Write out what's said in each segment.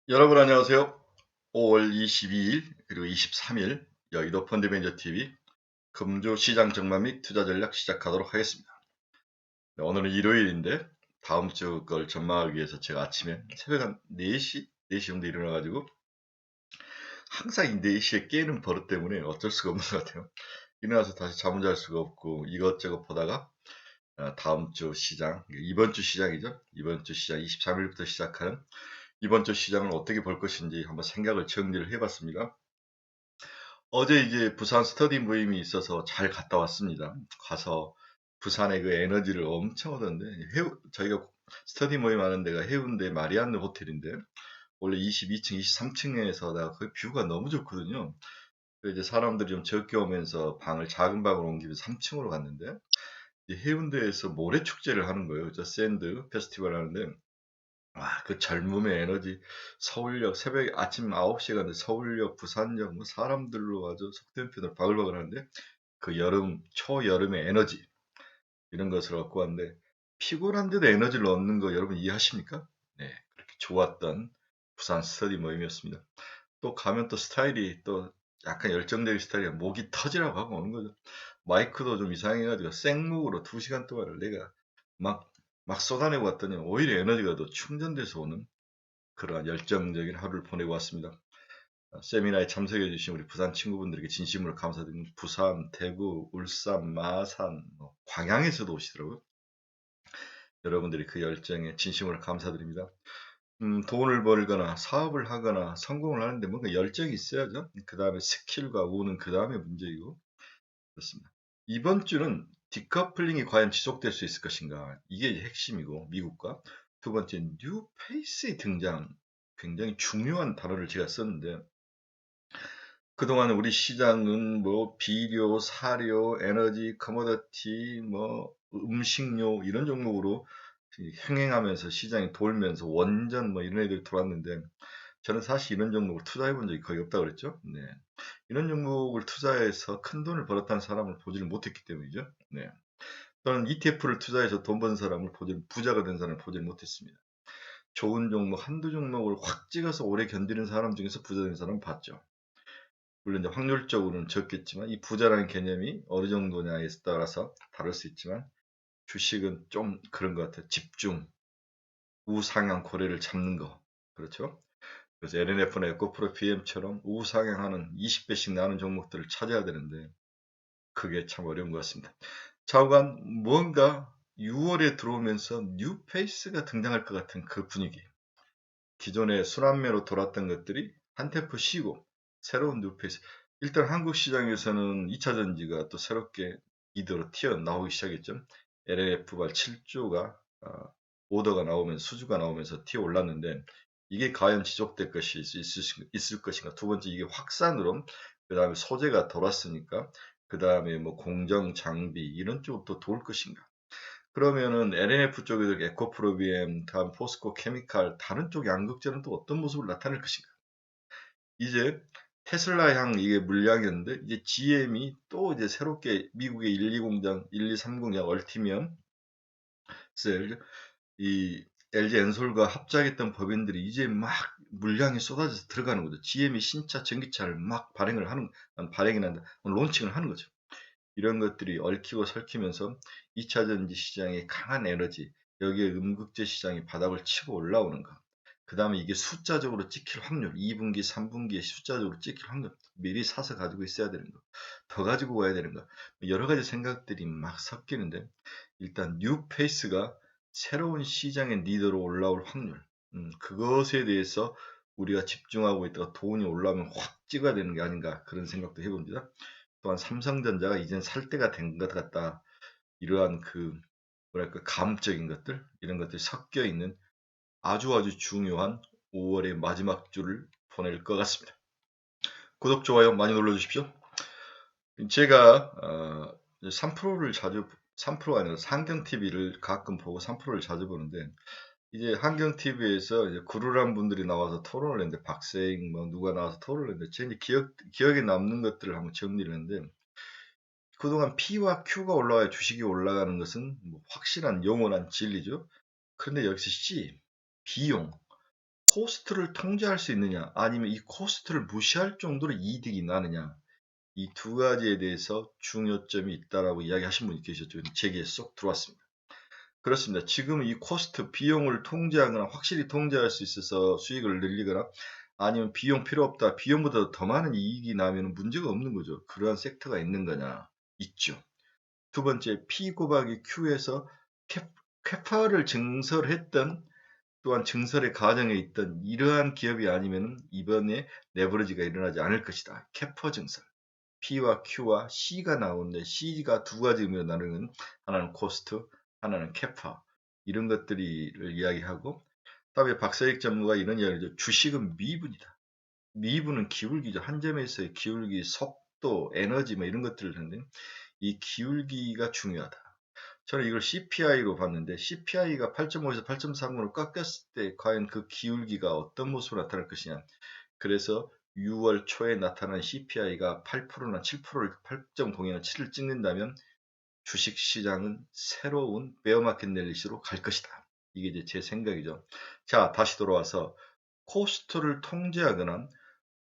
여러분 안녕하세요. 5월 22일 그리고 23일 여의도 펀드매니저 TV 금주 시장 전망 및 투자 전략 시작하도록 하겠습니다. 네, 오늘은 일요일인데 다음 주 걸 전망하기 위해서 제가 아침에 새벽 한 4시 정도 일어나가지고 항상 이 4시에 깨는 버릇 때문에 어쩔 수가 없는 것 같아요. 일어나서 다시 잠을 잘 수가 없고 이것저것 보다가 다음 주 시장, 이번 주 시장이죠. 이번 주 시장 23일부터 시작하는 이번 주 시장을 어떻게 볼 것인지 한번 생각을 정리를 해봤습니다. 어제 이제 부산 스터디 모임이 있어서 잘 갔다 왔습니다. 가서 부산의 그 에너지를 엄청 얻었는데 저희가 스터디 모임 하는 데가 해운대 마리안느 호텔인데 원래 22층, 23층에서 그 뷰가 너무 좋거든요. 그래서 이제 사람들이 좀 적게 오면서 작은 방을 옮기면서 3층으로 갔는데 이제 해운대에서 모래 축제를 하는 거예요. 저 샌드 페스티벌 하는데 와, 그 젊음의 에너지, 서울역, 새벽에 아침 9시에 갔는데 서울역, 부산역, 뭐 사람들로 아주 속된 표현으로 바글바글 하는데 그 초여름의 에너지, 이런 것을 얻고 왔는데 피곤한데도 에너지를 얻는 거 여러분 이해하십니까? 네, 그렇게 좋았던 부산 스터디 모임이었습니다. 또 가면 또 스타일이 또 약간 열정적인 스타일이야. 목이 터지라고 하고 오는 거죠. 마이크도 좀 이상해가지고 생목으로 2시간 동안을 내가 막, 막 쏟아내고 왔더니 오히려 에너지가 더 충전돼서 오는 그러한 열정적인 하루를 보내고 왔습니다. 세미나에 참석해 주신 우리 부산 친구분들에게 진심으로 감사드립니다. 부산, 대구, 울산, 마산, 광양에서도 오시더라고요. 여러분들이 그 열정에 진심으로 감사드립니다. 돈을 벌거나 사업을 하거나 성공을 하는데 뭔가 열정이 있어야죠. 그 다음에 스킬과 우는 그 다음에 문제이고 그렇습니다. 이번 주는 디커플링이 과연 지속될 수 있을 것인가, 이게 핵심이고 미국과 두 번째 뉴페이스의 등장, 굉장히 중요한 단어를 제가 썼는데 그동안 우리 시장은 뭐 비료, 사료, 에너지, 커머더티, 뭐 음식료 이런 종목으로 흥행하면서 시장이 돌면서 원전 뭐 이런 애들이 돌았는데 저는 사실 이런 종목을 투자해 본 적이 거의 없다고 그랬죠. 네. 이런 종목을 투자해서 큰 돈을 벌었다는 사람을 보지를 못했기 때문이죠. 네. 또는 ETF를 투자해서 돈 번 사람을 부자가 된 사람을 보지를 못했습니다. 좋은 종목, 한두 종목을 확 찍어서 오래 견디는 사람 중에서 부자 된 사람은 봤죠. 물론 이제 확률적으로는 적겠지만 이 부자라는 개념이 어느 정도냐에 따라서 다를 수 있지만 주식은 좀 그런 것 같아요. 집중, 우상향 고래를 잡는 거. 그렇죠? 그래서 LNF나 에코프로 BM처럼 우상향하는 20배씩 나는 종목들을 찾아야 되는데 그게 참 어려운 것 같습니다. 좌우간 뭔가 6월에 들어오면서 뉴페이스가 등장할 것 같은 그 분위기. 기존의 순환매로 돌았던 것들이 한 템포 쉬고 새로운 뉴페이스. 일단 한국 시장에서는 2차 전지가 또 새롭게 이더로 튀어나오기 시작했죠. LLF발 7조가 오더가 나오면서 수주가 나오면서 튀어 올랐는데 이게 과연 지속될 것이 있을 것인가. 두 번째 이게 확산으로 그 다음에 소재가 돌았으니까 그 다음에 뭐 공정 장비 이런 쪽도 돌 것인가. 그러면은 LNF 쪽에도 에코프로비엠, 다음 포스코 케미칼, 다른 쪽 양극재는 또 어떤 모습을 나타낼 것인가? 이제 테슬라 향 이게 물량이었는데 이제 GM이 또 이제 새롭게 미국의 1, 2 공장, 1, 2, 3 공장 얼티미엄 셀, 이 LG 엔솔과 합작했던 법인들이 이제 막 물량이 쏟아져서 들어가는 거죠. GM이 신차, 전기차를 막 발행이란다, 론칭을 하는 거죠. 이런 것들이 얽히고 설키면서 2차 전지 시장의 강한 에너지, 여기에 음극재 시장이 바닥을 치고 올라오는 것. 그 다음에 이게 숫자적으로 찍힐 확률, 2분기, 3분기에 숫자적으로 찍힐 확률, 미리 사서 가지고 있어야 되는 거, 더 가지고 와야 되는 거, 여러 가지 생각들이 막 섞이는데, 일단 뉴페이스가 새로운 시장의 리더로 올라올 확률, 그것에 대해서 우리가 집중하고 있다가 돈이 올라오면 확 찍어야 되는 게 아닌가, 그런 생각도 해봅니다. 또한 삼성전자가 이젠 살 때가 된 것 같다. 이러한 뭐랄까, 감적인 것들, 이런 것들이 섞여 있는 아주 중요한 5월의 마지막 주를 보낼 것 같습니다. 구독, 좋아요 많이 눌러주십시오. 제가 3프로가 아니라 한경TV를 가끔 보고 3프로를 자주 보는데 이제 한경TV에서 이제 구루란 분들이 나와서 토론을 했는데 박세익 뭐 누가 나와서 토론을 했는데 제 이제 기억에 남는 것들을 한번 정리를 했는데 그동안 P와 Q가 올라와야 주식이 올라가는 것은 뭐 확실한 영원한 진리죠. 그런데 여기서 C, 비용, 코스트를 통제할 수 있느냐, 아니면 이 코스트를 무시할 정도로 이득이 나느냐, 이 두 가지에 대해서 중요점이 있다라고 이야기하신 분이 계셨죠. 제기에 쏙 들어왔습니다. 그렇습니다. 지금 이 코스트 비용을 통제하거나 확실히 통제할 수 있어서 수익을 늘리거나 아니면 비용 필요 없다, 비용보다 더 많은 이익이 나면 문제가 없는 거죠. 그러한 섹터가 있는 거냐? 있죠. 두 번째, P 곱하기 Q에서 캐파를 증설했던, 또한 증설의 과정에 있던 이러한 기업이 아니면 이번에 레버리지가 일어나지 않을 것이다. 캐퍼 증설. P와 Q와 C가 나오는데 C가 두 가지 의미로 나누는, 하나는 코스트, 하나는 캐파, 이런 것들을 이야기하고, 다음에 박사익 전무가 이런 이야기죠. 주식은 미분이다. 미분은 기울기죠. 한 점에서의 기울기, 속도, 에너지 뭐 이런 것들을 하는데 이 기울기가 중요하다. 저는 이걸 CPI로 봤는데 CPI가 8.5에서 8.3으로 깎였을 때 과연 그 기울기가 어떤 모습으로 나타날 것이냐. 그래서 6월 초에 나타난 CPI가 8%나 7%를 8.0이나 7을 찍는다면 주식시장은 새로운 베어마켓 랠리시로 갈 것이다. 이게 이제 제 생각이죠. 자, 다시 돌아와서 코스트를 통제하거나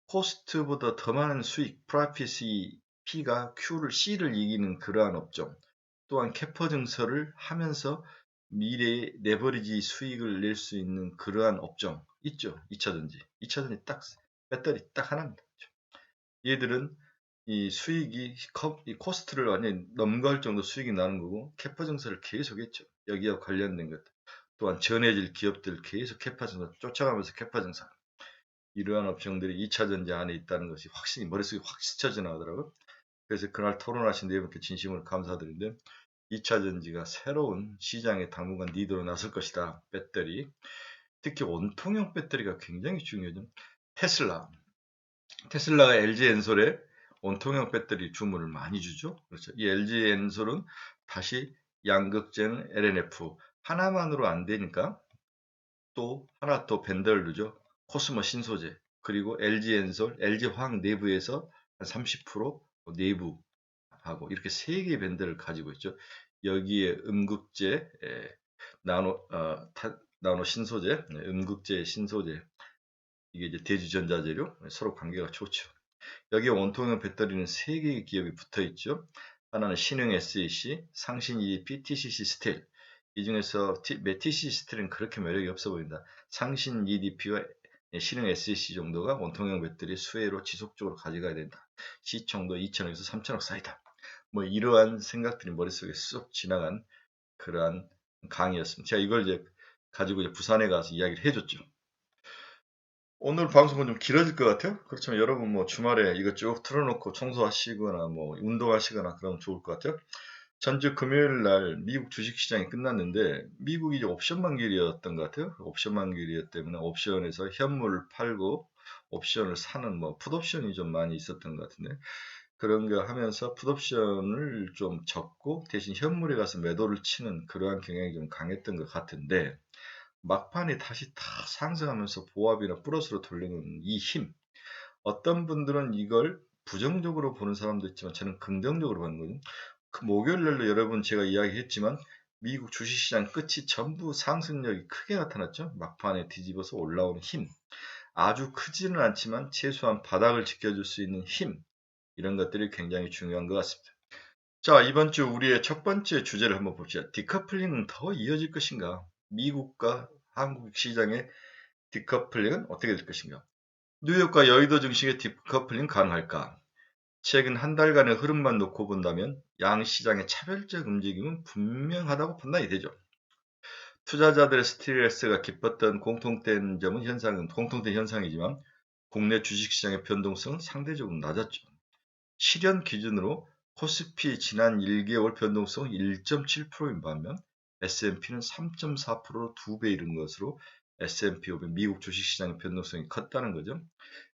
코스트보다 더 많은 수익, 프라핏이 P가 C를 이기는 그러한 업종, 또한 캐퍼 증설을 하면서 미래의 레버리지 수익을 낼 수 있는 그러한 업종 있죠. 2차전지. 2차전지 딱, 배터리 딱 하나입니다. 얘들은 이 수익이 이 코스트를 완전히 넘갈 정도 수익이 나는 거고, 캐퍼 증설을 계속 했죠. 여기와 관련된 것들. 또한 전해질 기업들 계속 캐퍼 증설 쫓아가면서 캐퍼 증설. 이러한 업종들이 2차전지 안에 있다는 것이 확실히 머릿속에 확 스쳐 지나가더라고요. 그래서 그날 토론하신 네 분께 진심으로 감사드리는데, 2차전지가 새로운 시장에 당분간 리더로 나설 것이다. 배터리, 특히 온통형 배터리가 굉장히 중요하죠. 테슬라가 LG 엔솔에 온통형 배터리 주문을 많이 주죠. 그렇죠. 이 LG 엔솔은 다시 양극재는 LNF 하나만으로 안 되니까 또 하나 또 밴더를 넣죠. 코스모 신소재, 그리고 LG 엔솔, LG 화학 내부에서 한 30% 내부하고 이렇게 세 개의 밴더를 가지고 있죠. 여기에 음극재, 나노 신소재, 음극재 신소재, 이게 이제 대주전자재료, 서로 관계가 좋죠. 여기에 원통형 배터리는 세 개의 기업이 붙어 있죠. 하나는 신흥 SEC, 상신 EDP, TCC 스틸. 이 중에서 TCC 스틸은 그렇게 매력이 없어 보인다. 상신 EDP와 신흥 SEC 정도가 원통형 배터리 수혜로 지속적으로 가져가야 된다. 시총도 2천억에서 3천억 사이다. 뭐 이러한 생각들이 머릿속에 쏙 지나간 그러한 강의였습니다. 제가 이걸 이제 가지고 이제 부산에 가서 이야기를 해줬죠. 오늘 방송은 좀 길어질 것 같아요. 그렇지만 여러분 뭐 주말에 이거 쭉 틀어놓고 청소하시거나 뭐 운동하시거나 그러면 좋을 것 같아요. 전주 금요일 날 미국 주식시장이 끝났는데 미국이 이제 옵션 만기일이었던 것 같아요. 옵션 만기일이었기 때문에 옵션에서 현물을 팔고 옵션을 사는 뭐 풋옵션이 좀 많이 있었던 것 같은데, 그런 거 하면서 풋옵션을 좀 접고 대신 현물에 가서 매도를 치는 그러한 경향이 좀 강했던 것 같은데, 막판에 다시 다 상승하면서 보합이나 플러스로 돌리는 이 힘, 어떤 분들은 이걸 부정적으로 보는 사람도 있지만 저는 긍정적으로 보는 거죠. 그 목요일날로 여러분 제가 이야기했지만 미국 주식시장 끝이 전부 상승력이 크게 나타났죠. 막판에 뒤집어서 올라오는 힘, 아주 크지는 않지만 최소한 바닥을 지켜줄 수 있는 힘, 이런 것들이 굉장히 중요한 것 같습니다. 자, 이번 주 우리의 첫 번째 주제를 한번 봅시다. 디커플링은 더 이어질 것인가? 미국과 한국 시장의 디커플링은 어떻게 될 것인가? 뉴욕과 여의도 증시의 디커플링 가능할까? 최근 한 달간의 흐름만 놓고 본다면 양 시장의 차별적 움직임은 분명하다고 판단이 되죠. 투자자들의 스트레스가 깊었던 공통된 현상이지만 국내 주식시장의 변동성은 상대적으로 낮았죠. 실현 기준으로 코스피 지난 1개월 변동성은 1.7%인 반면 S&P는 3.4%로 2배 이른 것으로 S&P 500 미국 주식시장의 변동성이 컸다는 거죠.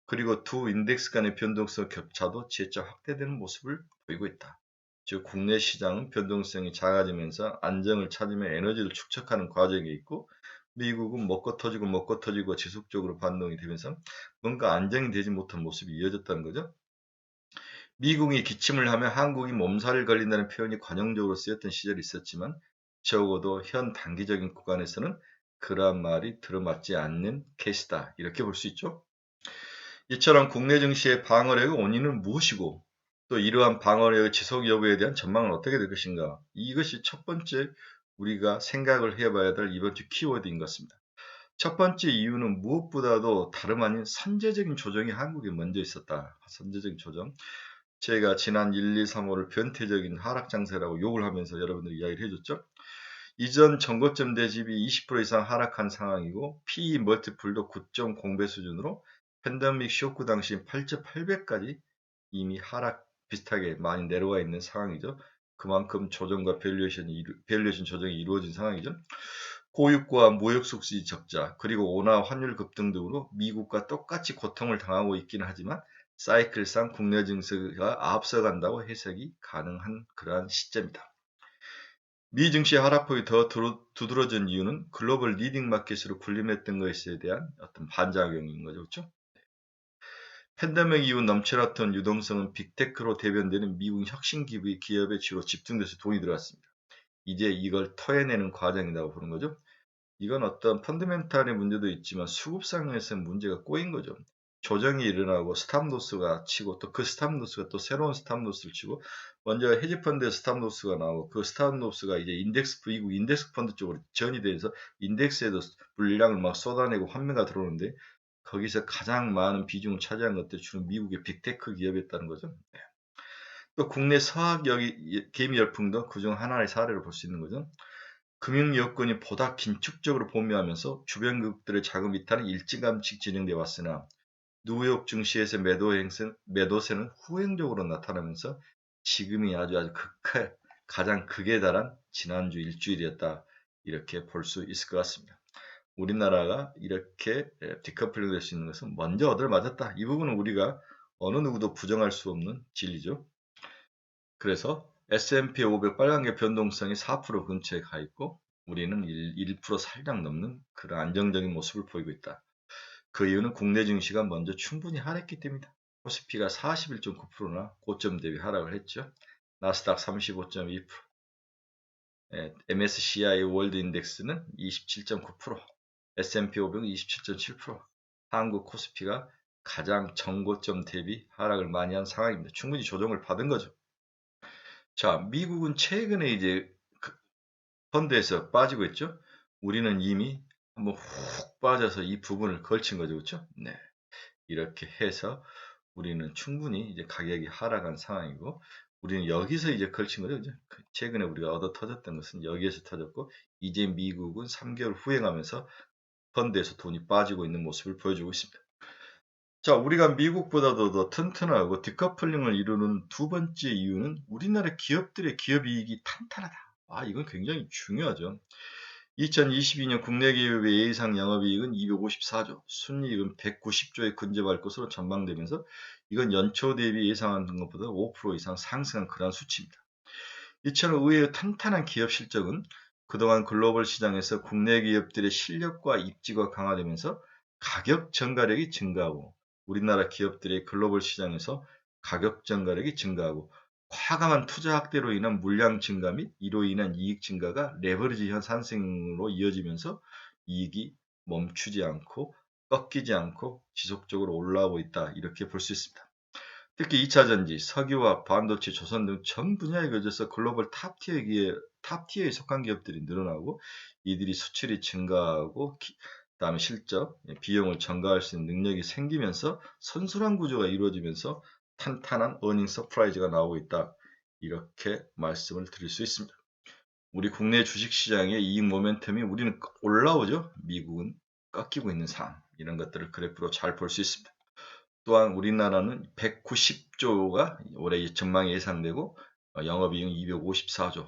그리고 두 인덱스 간의 변동성 격차도 재차 확대되는 모습을 보이고 있다. 즉 국내 시장은 변동성이 작아지면서 안정을 찾으며 에너지를 축적하는 과정에 있고, 미국은 먹고 터지고 지속적으로 반동이 되면서 뭔가 안정이 되지 못한 모습이 이어졌다는 거죠. 미국이 기침을 하면 한국이 몸살을 걸린다는 표현이 관용적으로 쓰였던 시절이 있었지만 적어도 현 단기적인 구간에서는 그러한 말이 들어맞지 않는 케이스다. 이렇게 볼 수 있죠. 이처럼 국내 증시의 방어력의 원인은 무엇이고 또 이러한 방어력의 지속 여부에 대한 전망은 어떻게 될 것인가. 이것이 첫 번째 우리가 생각을 해봐야 될 이번 주 키워드인 것 같습니다. 첫 번째 이유는 무엇보다도 다름 아닌 선제적인 조정이 한국에 먼저 있었다. 선제적인 조정. 제가 지난 1, 2, 3월을 변태적인 하락 장세라고 욕을 하면서 여러분들 이야기를 해줬죠. 이전 전고점 대집이 20% 이상 하락한 상황이고 PE 멀티플도 9.0배 수준으로 팬데믹 쇼크 당시 8,800까지 이미 하락 비슷하게 많이 내려와 있는 상황이죠. 그만큼 조정과 밸류에이션 조정이 이루어진 상황이죠. 고육과 무역 수지 적자 그리고 원화 환율 급등 등으로 미국과 똑같이 고통을 당하고 있기는 하지만 사이클상 국내 증시가 앞서간다고 해석이 가능한 그러한 시점이다. 미 증시 하락폭이 더 두드러진 이유는 글로벌 리딩 마켓으로 군림했던 것에 대한 어떤 반작용인 거죠. 그렇죠? 팬데믹 이후 넘쳐났던 유동성은 빅테크로 대변되는 미국 혁신 기업에 주로 집중돼서 돈이 들어왔습니다. 이제 이걸 터해내는 과정이라고 보는 거죠. 이건 어떤 펀더멘탈의 문제도 있지만 수급상에서 문제가 꼬인 거죠. 조정이 일어나고 스탑로스가 치고 또 그 스탑로스가 또 새로운 스탑로스를 치고 먼저 헤지펀드에 스탑로스가 나오고 그 스탑로스가 이제 미국 인덱스 펀드 쪽으로 전이 돼서 인덱스에도 물량을 막 쏟아내고 환매가 들어오는데 거기서 가장 많은 비중을 차지한 것들이 주로 미국의 빅테크 기업이었다는 거죠. 또 국내 서학 개미 열풍도 그중 하나의 사례를 볼 수 있는 거죠. 금융 여건이 보다 긴축적으로 보묘하면서 주변국들의 자금 이탈은 일찌감치 진행돼 왔으나 뉴욕 증시에서 매도세는 후행적으로 나타나면서 지금이 아주 가장 극에 달한 지난주 일주일이었다. 이렇게 볼 수 있을 것 같습니다. 우리나라가 이렇게 디커플링 될 수 있는 것은 먼저 얻을 맞았다. 이 부분은 우리가 어느 누구도 부정할 수 없는 진리죠. 그래서 S&P 500 빨간개 변동성이 4% 근처에 가 있고 우리는 1% 살짝 넘는 그런 안정적인 모습을 보이고 있다. 그 이유는 국내 증시가 먼저 충분히 하락했기 때문이다. 코스피가 41.9%나 고점 대비 하락을 했죠. 나스닥 35.2%, MSCI 월드 인덱스는 27.9%, S&P 500은 27.7%, 한국 코스피가 가장 전고점 대비 하락을 많이 한 상황입니다. 충분히 조정을 받은 거죠. 자, 미국은 최근에 이제 펀드에서 빠지고 있죠. 우리는 이미 한번 훅 빠져서 이 부분을 걸친 거죠. 그렇죠? 네. 이렇게 해서 우리는 충분히 이제 가격이 하락한 상황이고 우리는 여기서 이제 걸친 거죠. 그죠? 최근에 우리가 얻어 터졌던 것은 여기에서 터졌고 이제 미국은 3개월 후행하면서 펀드에서 돈이 빠지고 있는 모습을 보여주고 있습니다. 자, 우리가 미국보다도 더 튼튼하고 디커플링을 이루는 두 번째 이유는 우리나라 기업들의 기업이익이 탄탄하다. 이건 굉장히 중요하죠. 2022년 국내 기업의 예상 영업이익은 254조, 순이익은 190조에 근접할 것으로 전망되면서 이건 연초 대비 예상한 것보다 5% 이상 상승한 그러한 수치입니다. 이처럼 의외의 탄탄한 기업 실적은 그동안 글로벌 시장에서 국내 기업들의 실력과 입지가 강화되면서 가격 전가력이 증가하고 우리나라 기업들의 글로벌 시장에서 가격 전가력이 증가하고 과감한 투자 확대로 인한 물량 증가 및 이로 인한 이익 증가가 레버리지 현 상승으로 이어지면서 이익이 멈추지 않고 꺾이지 않고 지속적으로 올라오고 있다. 이렇게 볼 수 있습니다. 특히 2차전지, 석유와 반도체, 조선 등 전 분야에 걸쳐서 글로벌 탑티어에 속한 기업들이 늘어나고 이들이 수출이 증가하고 그다음에 실적, 비용을 전가할 수 있는 능력이 생기면서 선순환 구조가 이루어지면서 탄탄한 어닝 서프라이즈가 나오고 있다. 이렇게 말씀을 드릴 수 있습니다. 우리 국내 주식시장의 이익 모멘텀이 우리는 올라오죠. 미국은 꺾이고 있는 상황. 이런 것들을 그래프로 잘 볼 수 있습니다. 또한 우리나라는 190조가 올해 전망이 예상되고 영업이익은 254조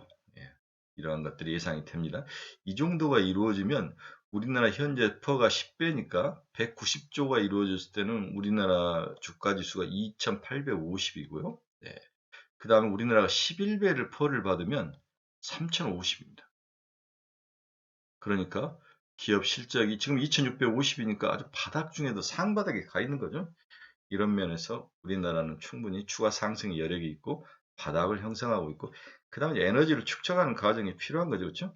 이러한 것들이 예상이 됩니다. 이 정도가 이루어지면 우리나라 현재 퍼가 10배니까 190조가 이루어졌을 때는 우리나라 주가지수가 2850이고요. 그 다음에 우리나라가 11배를 퍼를 받으면 3050입니다. 그러니까 기업 실적이 지금 2650이니까 아주 바닥 중에도 상바닥에 가 있는 거죠. 이런 면에서 우리나라는 충분히 추가 상승의 여력이 있고 바닥을 형성하고 있고 그 다음에 에너지를 축적하는 과정이 필요한 거죠. 그렇죠?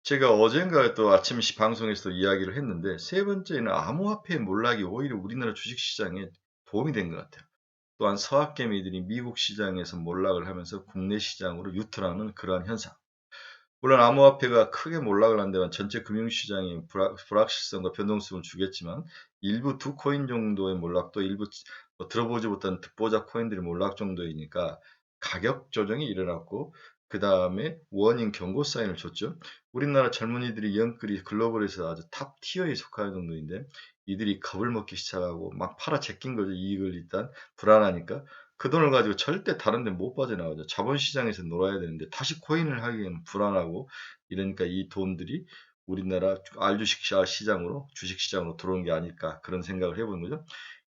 제가 어젠가 또 아침 방송에서 이야기를 했는데 세 번째는 암호화폐 몰락이 오히려 우리나라 주식시장에 도움이 된 것 같아요. 또한 서학개미들이 미국 시장에서 몰락을 하면서 국내 시장으로 유턴하는 그러한 현상. 물론 암호화폐가 크게 몰락을 한 데만 전체 금융시장이 불확실성과 변동성을 주겠지만 일부 두 코인 정도의 몰락도 일부 들어보지 못한 듣보잡 코인들이 몰락 정도이니까 가격 조정이 일어났고 그 다음에 워닝 경고 사인을 줬죠. 우리나라 젊은이들이 영끌이 글로벌에서 아주 탑 티어에 속하는 정도인데 이들이 겁을 먹기 시작하고 막 팔아 제낀 거죠. 이익을 일단 불안하니까 그 돈을 가지고 절대 다른 데 못 빠져나가죠. 자본시장에서 놀아야 되는데 다시 코인을 하기에는 불안하고 이러니까 이 돈들이 우리나라 알주식 시장으로 주식시장으로 들어온 게 아닐까 그런 생각을 해보는 거죠.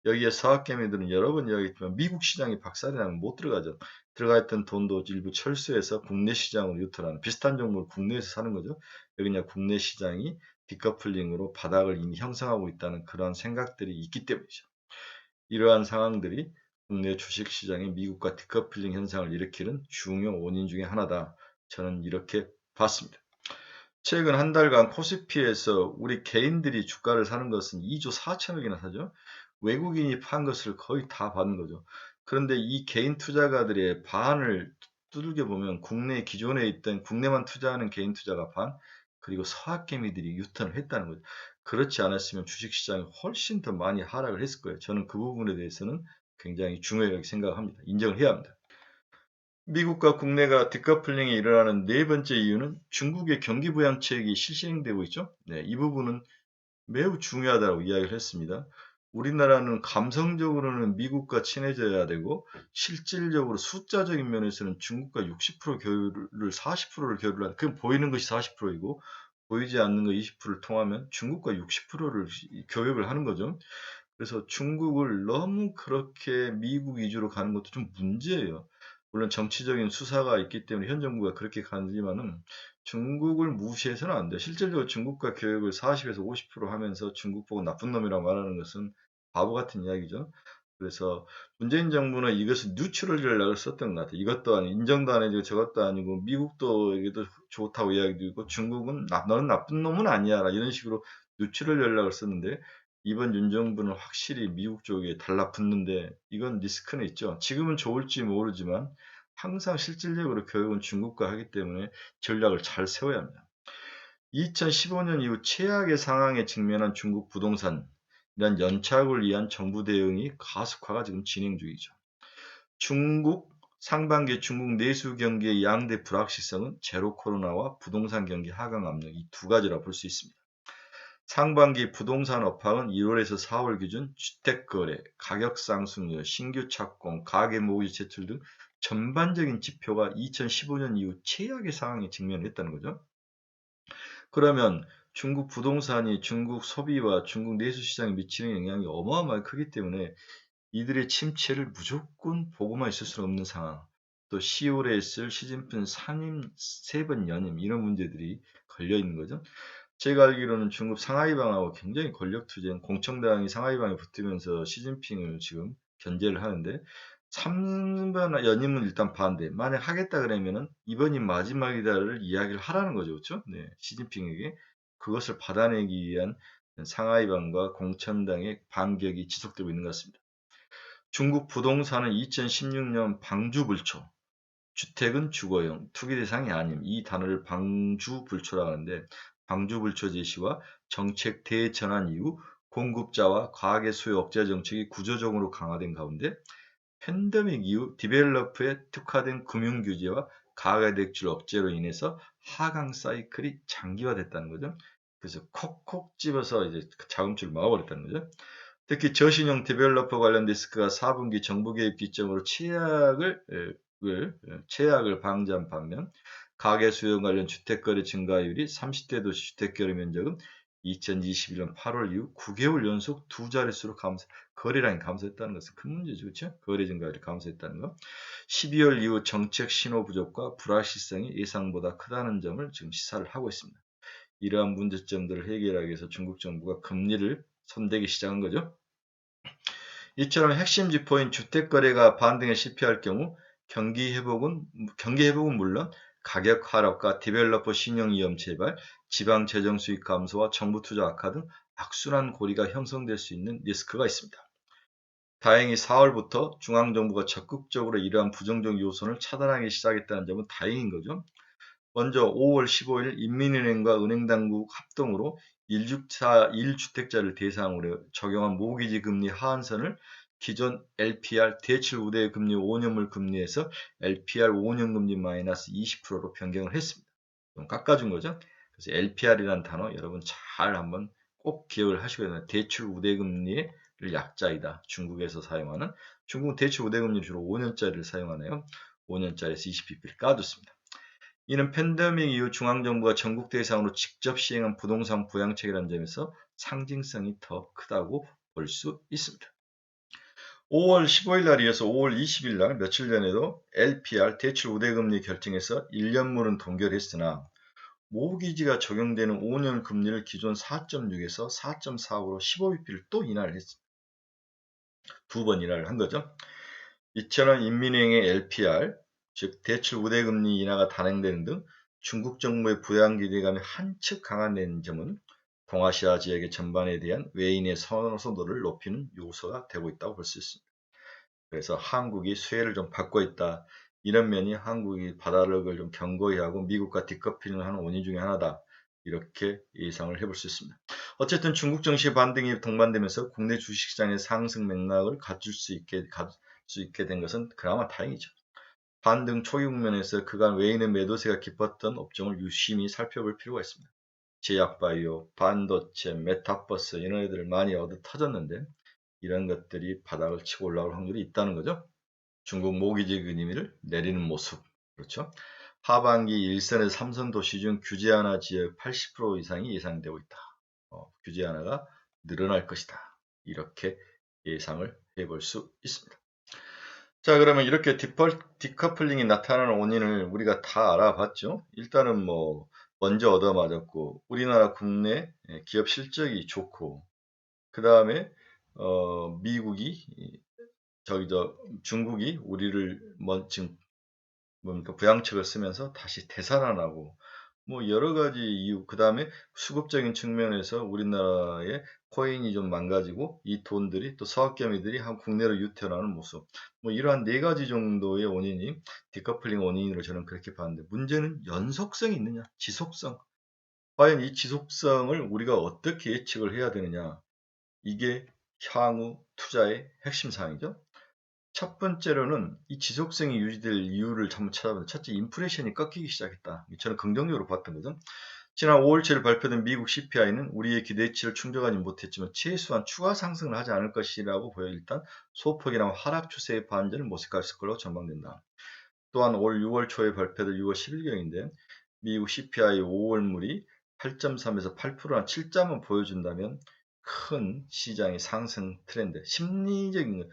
여기에 사학개미들은 여러 번 이야기했지만 미국 시장이 박살이 나면 못 들어가죠. 들어가 있던 돈도 일부 철수해서 국내 시장으로 유턴하는 비슷한 종목을 국내에서 사는 거죠. 여기 그냥 국내 시장이 디커플링으로 바닥을 이미 형성하고 있다는 그런 생각들이 있기 때문이죠. 이러한 상황들이 국내 주식시장의 미국과 디커플링 현상을 일으키는 중요 원인 중에 하나다. 저는 이렇게 봤습니다. 최근 한 달간 코스피에서 우리 개인들이 주가를 사는 것은 2조 4천억이나 사죠. 외국인이 판 것을 거의 다 받는 거죠. 그런데 이 개인 투자가들의 반을 두들겨 보면 국내 기존에 있던 국내만 투자하는 개인 투자가 반, 그리고 서학개미들이 유턴을 했다는 거죠. 그렇지 않았으면 주식시장이 훨씬 더 많이 하락을 했을 거예요. 저는 그 부분에 대해서는 굉장히 중요하게 생각합니다. 인정을 해야 합니다. 미국과 국내가 디커플링이 일어나는 네 번째 이유는 중국의 경기 부양책이 실시행되고 있죠. 네, 이 부분은 매우 중요하다고 이야기를 했습니다. 우리나라는 감성적으로는 미국과 친해져야 되고 실질적으로 숫자적인 면에서는 중국과 60% 교류를 40%를 교류를 하는 그 보이는 것이 40%이고 보이지 않는 거 20%를 통하면 중국과 60%를 교역을 하는 거죠. 그래서 중국을 너무 그렇게 미국 위주로 가는 것도 좀 문제예요. 물론 정치적인 수사가 있기 때문에 현 정부가 그렇게 가지만은 중국을 무시해서는 안 돼요. 실질적으로 중국과 교역을 40에서 50% 하면서 중국 보고 나쁜 놈이라고 말하는 것은 바보 같은 이야기죠. 그래서 문재인 정부는 이것을 뉴트럴 전략을 썼던 것 같아요. 이것도 아니고 인정도 안 해주고 저것도 아니고 미국도 이게도 좋다고 이야기도 중국은 너는 나쁜 놈은 아니야 이런 식으로 뉴트럴 전략을 썼는데 이번 윤 정부는 확실히 미국 쪽에 달라붙는데 이건 리스크는 있죠. 지금은 좋을지 모르지만 항상 실질적으로 교역은 중국과 하기 때문에 전략을 잘 세워야 합니다. 2015년 이후 최악의 상황에 직면한 중국 부동산, 이런 연착을 위한 정부 대응이 가속화가 지금 진행 중이죠. 상반기 중국 내수 경기의 양대 불확실성은 제로 코로나와 부동산 경기 하강 압력 이 두 가지라 볼 수 있습니다. 상반기 부동산 업황은 1월에서 4월 기준 주택거래, 가격 상승률, 신규 착공, 가계 모기 제출 등 전반적인 지표가 2015년 이후 최악의 상황에 직면했다는 거죠. 그러면 중국 부동산이 중국 소비와 중국 내수 시장에 미치는 영향이 어마어마하게 크기 때문에 이들의 침체를 무조건 보고만 있을 수는 없는 상황. 또 10월에 있을 시진핑 상임 3번 연임 이런 문제들이 걸려 있는 거죠. 제가 알기로는 중국 상하이방하고 굉장히 권력투쟁, 공청당이 상하이방에 붙으면서 시진핑을 지금 견제를 하는데 3번 연임은 일단 반대. 만약 하겠다 그러면은 이번이 마지막이다를 이야기를 하라는 거죠. 그렇죠? 네, 시진핑에게 그것을 받아내기 위한 상하이방과 공천당의 반격이 지속되고 있는 것 같습니다. 중국 부동산은 2016년 방주불초, 주택은 주거용, 투기 대상이 아님 이 단어를 방주불초라고 하는데 방주불초 제시와 정책 대전환 이후 공급자와 과하게 수요 억제 정책이 구조적으로 강화된 가운데 팬데믹 이후 디벨로프에 특화된 금융 규제와 가계 대출 억제로 인해서 하강 사이클이 장기화됐다는 거죠. 그래서 콕콕 집어서 이제 자금줄을 막아버렸다는 거죠. 특히 저신용 디벨로퍼 관련 리스크가 4분기 정부 개입 기점으로 최악을 방지한 반면 가계 수요 관련 주택거래 증가율이 30대 도시 주택거래 면적은 2021년 8월 이후 9개월 연속 두 자릿수로 거래량이 감소했다는 것은 큰 문제죠. 그렇죠? 거래 증가율이 감소했다는 거. 12월 이후 정책 신호 부족과 불확실성이 예상보다 크다는 점을 지금 시사를 하고 있습니다. 이러한 문제점들을 해결하기 위해서 중국 정부가 금리를 손대기 시작한 거죠. 이처럼 핵심 지표인 주택거래가 반등에 실패할 경우 경기 회복은 물론 가격 하락과 디벨로퍼 신용 위험 재발, 지방 재정 수익 감소와 정부 투자 악화 등 악순환 고리가 형성될 수 있는 리스크가 있습니다. 다행히 4월부터 중앙정부가 적극적으로 이러한 부정적 요소를 차단하기 시작했다는 점은 다행인 거죠. 먼저 5월 15일 인민은행과 은행당국 합동으로 1주택자를 대상으로 적용한 모기지 금리 하한선을 기존 LPR 대출 우대 금리 5년물 금리에서 LPR 5년 금리 마이너스 20%로 변경을 했습니다. 좀 깎아준 거죠. 그래서 LPR이라는 단어 여러분 잘 한번 꼭 기억을 하시고야 됩니다. 대출 우대 금리의 약자이다. 중국에서 사용하는, 중국은 대출 우대 금리 주로 5년짜리를 사용하네요. 5년짜리에서 20bp를 까줬습니다. 이는 팬데믹 이후 중앙정부가 전국 대상으로 직접 시행한 부동산 부양책이라는 점에서 상징성이 더 크다고 볼 수 있습니다. 5월 15일 날 이어서 5월 20일 날 며칠 전에도 LPR 대출 우대금리 결정에서 1년물은 동결했으나 모기지가 적용되는 5년 금리를 기존 4.6에서 4.45로 15bp를 또 인하를 했습니다. 두 번 인하를 한 거죠. 이처럼 인민은행의 LPR, 즉 대출 우대금리 인하가 단행되는 등 중국 정부의 부양 기대감이 한층 강화된 점은 동아시아 지역의 전반에 대한 외인의 선호도를 높이는 요소가 되고 있다고 볼 수 있습니다. 그래서 한국이 수혜를 좀 받고 있다. 이런 면이 한국이 바다력을 좀 견고히 하고 미국과 디커플링을 하는 원인 중에 하나다. 이렇게 예상을 해볼 수 있습니다. 어쨌든 중국 증시 반등이 동반되면서 국내 주식시장의 상승 맥락을 갖출 수 있게 된 것은 그나마 다행이죠. 반등 초기 국면에서 그간 외인의 매도세가 깊었던 업종을 유심히 살펴볼 필요가 있습니다. 제약바이오, 반도체, 메타버스 이런 애들 많이 얻어 터졌는데 이런 것들이 바닥을 치고 올라올 확률이 있다는 거죠. 중국 모기지 금리를 내리는 모습. 그렇죠. 하반기 일선에서 삼선 도시 중 규제 완화 지역 80% 이상이 예상되고 있다. 규제 완화가 늘어날 것이다. 이렇게 예상을 해볼 수 있습니다. 자, 그러면 이렇게 디커플링이 나타나는 원인을 우리가 다 알아봤죠. 일단은 먼저 얻어맞았고 우리나라 국내 기업 실적이 좋고 그 다음에 미국이 중국이 우리를 지금 부양책을 쓰면서 다시 되살아나고 여러 가지 이유, 그 다음에 수급적인 측면에서 우리나라의 코인이 좀 망가지고 이 돈들이 또 서학개미들이 국내로 유턴하는 모습, 이러한 네 가지 정도의 원인이 디커플링 원인으로 저는 그렇게 봤는데, 문제는 연속성이 있느냐, 지속성. 과연 이 지속성을 우리가 어떻게 예측을 해야 되느냐, 이게 향후 투자의 핵심 사항이죠. 첫 번째로는 이 지속성이 유지될 이유를 한번 찾아보면, 첫째, 인플레이션이 꺾이기 시작했다. 저는 긍정적으로 봤던 거죠. 지난 5월 7일 발표된 미국 CPI는 우리의 기대치를 충족하지 못했지만 최소한 추가 상승을 하지 않을 것이라고 보여 일단 소폭이나마 하락 추세의 반전을 모색할 것으로 전망된다. 또한 올 6월 초에 발표될 6월 10일경인데 미국 CPI 5월물이 8.3에서 8%나 7점을 보여준다면 큰 시장의 상승 트렌드, 심리적인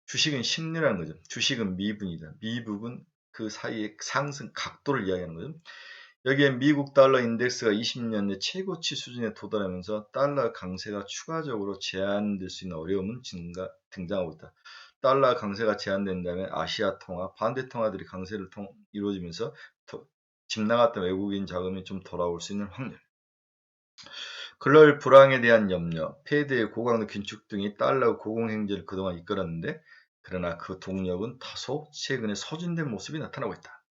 주식은 심리라는 거죠. 주식은 미분이다. 미분은 그 사이의 상승 각도를 이야기하는 거죠. 여기에 미국 달러 인덱스가 20년 내 최고치 수준에 도달하면서 달러 강세가 추가적으로 제한될 수 있는 어려움은 등장하고 있다. 달러 강세가 제한된다면 아시아 통화, 반대 통화들이 강세를 이루어지면서 집 나갔던 외국인 자금이 좀 돌아올 수 있는 확률. 글로벌 불황에 대한 염려, 패드의 고강도 긴축 등이 달러 고공행진을 그동안 이끌었는데 그러나 그 동력은 다소 최근에 소진된 모습이 나타나고 있다.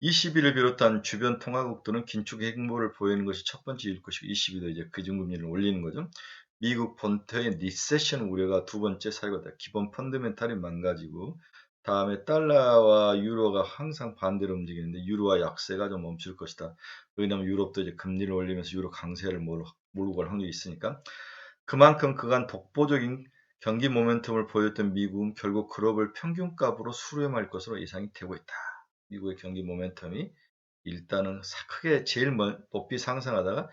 20일을 비롯한 주변 통화국들은 긴축 행보를 보이는 것이 첫 번째일 것이고 22도 이제 기준금리를 올리는 거죠. 미국 본토의 리세션 우려가 두 번째 사유가 기본 펀더멘탈이 망가지고 다음에 달러와 유로가 항상 반대로 움직이는데 유로와 약세가 좀 멈출 것이다. 왜냐하면 유럽도 이제 금리를 올리면서 유로 강세를 몰고 갈 확률이 있으니까 그만큼 그간 독보적인 경기 모멘텀을 보였던 미국은 결국 글로벌 평균값으로 수렴할 것으로 예상이 되고 있다. 미국의 경기 모멘텀이 일단은 크게 제일 높이 상승하다가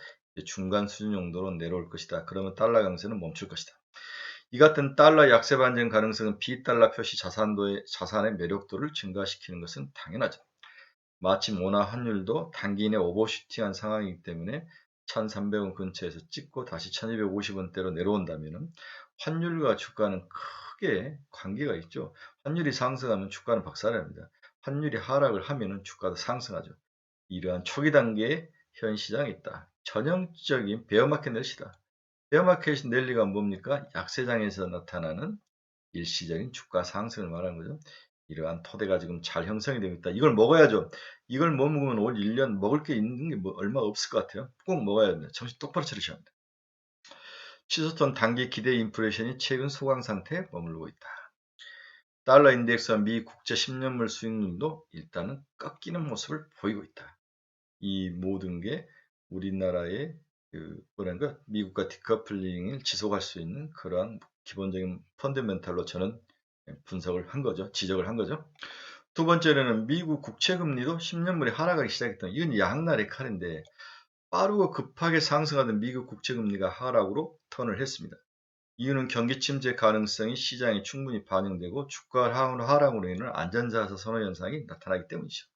중간 수준 정도로 내려올 것이다. 그러면 달러 강세는 멈출 것이다. 이 같은 달러 약세 반전 가능성은 비달러 표시 자산의 매력도를 증가시키는 것은 당연하죠. 마침 원화 환율도 단기 내 오버슈팅한 상황이기 때문에 1300원 근처에서 찍고 다시 1250원대로 내려온다면 환율과 주가는 크게 관계가 있죠. 환율이 상승하면 주가는 박살납니다. 환율이 하락을 하면 주가도 상승하죠. 이러한 초기 단계의 현 시장이 있다. 전형적인 베어마켓 랠리다. 베어마켓 랠리가 뭡니까? 약세장에서 나타나는 일시적인 주가 상승을 말하는 거죠. 이러한 토대가 지금 잘 형성이 되고 있다. 이걸 먹어야죠. 이걸 못 먹으면 올 1년 먹을 게 있는 게 뭐 얼마 없을 것 같아요. 꼭 먹어야 됩니다. 정신 똑바로 차리셔야 합니다. 치솟던 단기 기대 인플레이션이 최근 소강 상태에 머무르고 있다. 달러 인덱스와 미 국채 10년물 수익률도 일단은 꺾이는 모습을 보이고 있다. 이 모든 게 우리나라의 뭐랄까 미국과 디커플링을 지속할 수 있는 그러한 기본적인 펀더멘탈로 저는 분석을 한 거죠. 지적을 한 거죠. 두 번째로는 미국 국채 금리도 10년물이 하락하기 시작했다. 이건 양날의 칼인데 빠르고 급하게 상승하던 미국 국채 금리가 하락으로 턴을 했습니다. 이유는 경기 침체 가능성이 시장에 충분히 반영되고 주가 하락으로 인한 안전자산 선호 현상이 나타나기 때문이죠.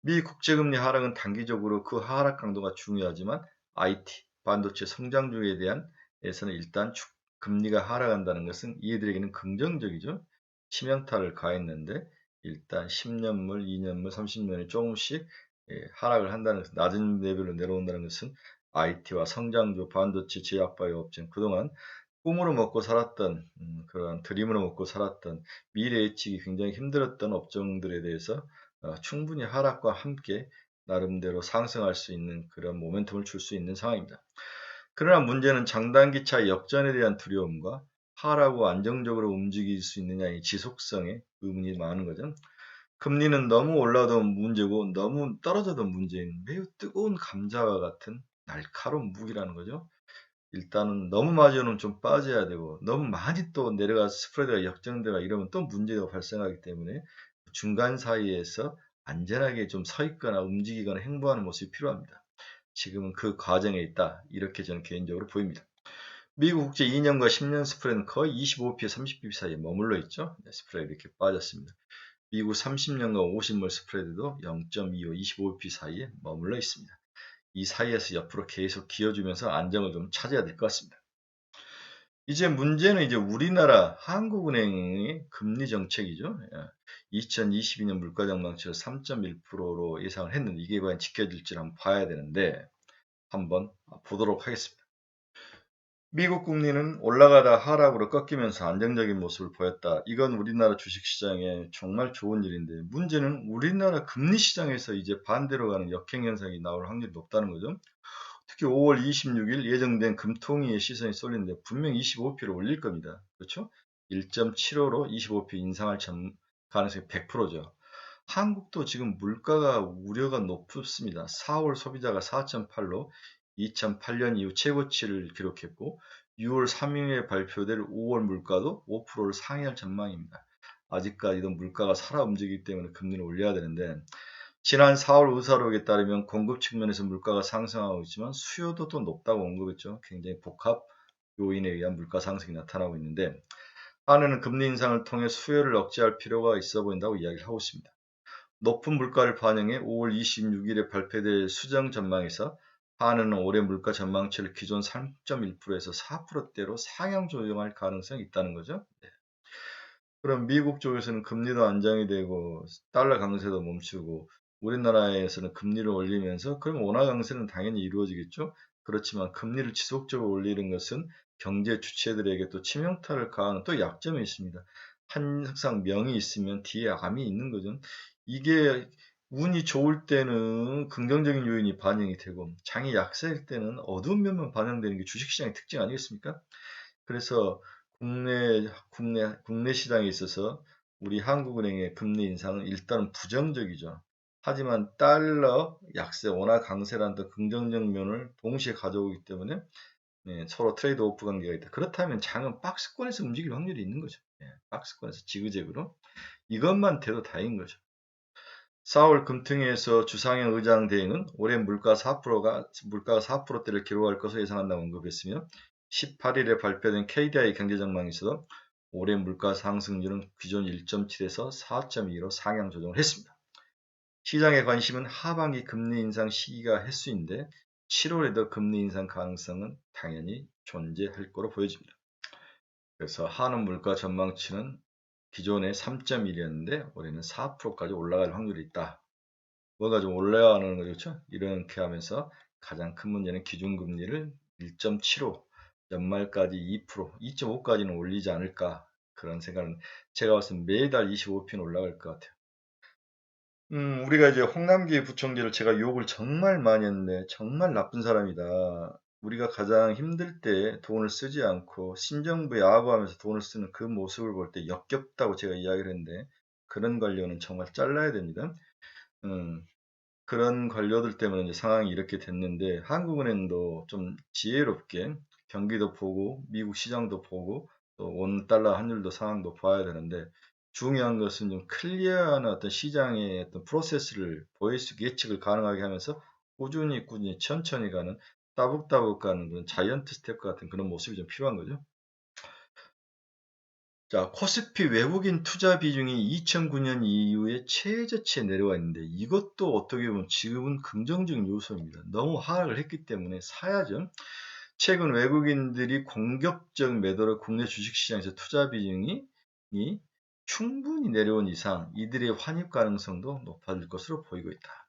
미 국제금리 하락은 단기적으로 그 하락 강도가 중요하지만 IT, 반도체 성장주에 대한 에서는 일단 금리가 하락한다는 것은 이들에게는 긍정적이죠. 치명타를 가했는데 일단 10년물, 2년물, 30년에 조금씩 하락을 한다는 것은 낮은 레벨로 내려온다는 것은 IT와 성장주, 반도체, 제약바이오 업체는 그동안 꿈으로 먹고 살았던 그런 드림으로 먹고 살았던 미래 예측이 굉장히 힘들었던 업종들에 대해서 충분히 하락과 함께 나름대로 상승할 수 있는 그런 모멘텀을 줄 수 있는 상황입니다. 그러나 문제는 장단기차 역전에 대한 두려움과 하락하고 안정적으로 움직일 수 있느냐의 지속성에 의문이 많은 거죠. 금리는 너무 올라도 문제고 너무 떨어져도 문제인 매우 뜨거운 감자와 같은 날카로운 무기라는 거죠. 일단은 너무 맞으면 좀 빠져야 되고 너무 많이 또 내려가서 스프레드가 역전되가 이러면 또 문제가 발생하기 때문에 중간 사이에서 안전하게 좀 서 있거나 움직이거나 행보하는 모습이 필요합니다. 지금은 그 과정에 있다. 이렇게 저는 개인적으로 보입니다. 미국 국제 2년과 10년 스프레드는 거의 25bp, 30bp 사이에 머물러 있죠. 네, 스프레드 이렇게 빠졌습니다. 미국 30년과 50물 스프레드도 0.25, 25bp 사이에 머물러 있습니다. 이 사이에서 옆으로 계속 기어주면서 안정을 좀 찾아야 될 것 같습니다. 이제 문제는 이제 우리나라 한국은행의 금리 정책이죠. 2022년 물가 전망치를 3.1%로 예상을 했는데 이게 과연 지켜질지 한번 봐야 되는데 한번 보도록 하겠습니다. 미국 금리는 올라가다 하락으로 꺾이면서 안정적인 모습을 보였다. 이건 우리나라 주식시장에 정말 좋은 일인데 문제는 우리나라 금리 시장에서 이제 반대로 가는 역행 현상이 나올 확률이 높다는 거죠. 특히 5월 26일 예정된 금통위의 시선이 쏠리는데 분명 25p를 올릴 겁니다. 그렇죠? 1.75로 25p 인상할 가능성이 100%죠. 한국도 지금 물가가 우려가 높습니다. 4월 소비자가 4.8로 2008년 이후 최고치를 기록했고 6월 3일에 발표될 5월 물가도 5%를 상회할 전망입니다. 아직까지도 물가가 살아 움직이기 때문에 금리를 올려야 되는데 지난 4월 의사록에 따르면 공급 측면에서 물가가 상승하고 있지만 수요도 또 높다고 언급했죠. 굉장히 복합 요인에 의한 물가 상승이 나타나고 있는데 한은은 금리 인상을 통해 수요를 억제할 필요가 있어 보인다고 이야기를 하고 있습니다. 높은 물가를 반영해 5월 26일에 발표될 수정 전망에서 한은은 올해 물가 전망치를 기존 3.1%에서 4%대로 상향 조정할 가능성이 있다는 거죠. 네. 그럼 미국 쪽에서는 금리도 안정이 되고 달러 강세도 멈추고 우리나라에서는 금리를 올리면서 그럼 원화 강세는 당연히 이루어지겠죠. 그렇지만 금리를 지속적으로 올리는 것은 경제 주체들에게 또 치명타를 가하는 또 약점이 있습니다. 항상 명이 있으면 뒤에 암이 있는 거죠. 이게 운이 좋을 때는 긍정적인 요인이 반영이 되고 장이 약세일 때는 어두운 면만 반영되는 게 주식시장의 특징 아니겠습니까? 그래서 국내 시장에 있어서 우리 한국은행의 금리 인상은 일단 부정적이죠. 하지만 달러 약세, 원화 강세라는 더 긍정적 면을 동시에 가져오기 때문에 서로 트레이드 오프 관계가 있다. 그렇다면 장은 박스권에서 움직일 확률이 있는 거죠. 박스권에서 지그재그로. 이것만 돼도 다행인 거죠. 4월 금통위에서 주상현 의장 대행은 올해 물가가 4%대를 기록할 것으로 예상한다고 언급했으며 18일에 발표된 KDI 경제전망에서도 올해 물가 상승률은 기존 1.7에서 4.2로 상향 조정을 했습니다. 시장의 관심은 하반기 금리 인상 시기가 해수인데 7월에도 금리 인상 가능성은 당연히 존재할 거로 보여집니다. 그래서 한원 물가 전망치는 기존에 3.1이었는데 올해는 4%까지 올라갈 확률이 있다. 뭔가 좀 올라가는 거죠. 이렇게 하면서 가장 큰 문제는 기준금리를 1.75, 연말까지 2%, 2.5까지는 올리지 않을까 그런 생각은 제가 봤을 때 매달 25p는 올라갈 것 같아요. 우리가 이제 홍남기 부총리를 제가 욕을 정말 많이 했는데 정말 나쁜 사람이다. 우리가 가장 힘들 때 돈을 쓰지 않고 신정부에 아부하면서 돈을 쓰는 그 모습을 볼 때 역겹다고 제가 이야기를 했는데 그런 관료는 정말 잘라야 됩니다. 음, 그런 관료들 때문에 이제 상황이 이렇게 됐는데 한국은행도 좀 지혜롭게 경기도 보고 미국 시장도 보고 또 원 달러 환율도 상황도 봐야 되는데 중요한 것은 좀 클리어한 어떤 시장의 어떤 프로세스를 예측을 가능하게 하면서 꾸준히 천천히 가는 따북따북 가는 그런 자이언트 스텝 같은 그런 모습이 좀 필요한 거죠. 자, 코스피 외국인 투자 비중이 2009년 이후에 최저치에 내려와 있는데 이것도 어떻게 보면 지금은 긍정적인 요소입니다. 너무 하락을 했기 때문에 사야죠. 최근 외국인들이 공격적 매도로 국내 주식시장에서 투자 비중이 충분히 내려온 이상 이들의 환입 가능성도 높아질 것으로 보이고 있다.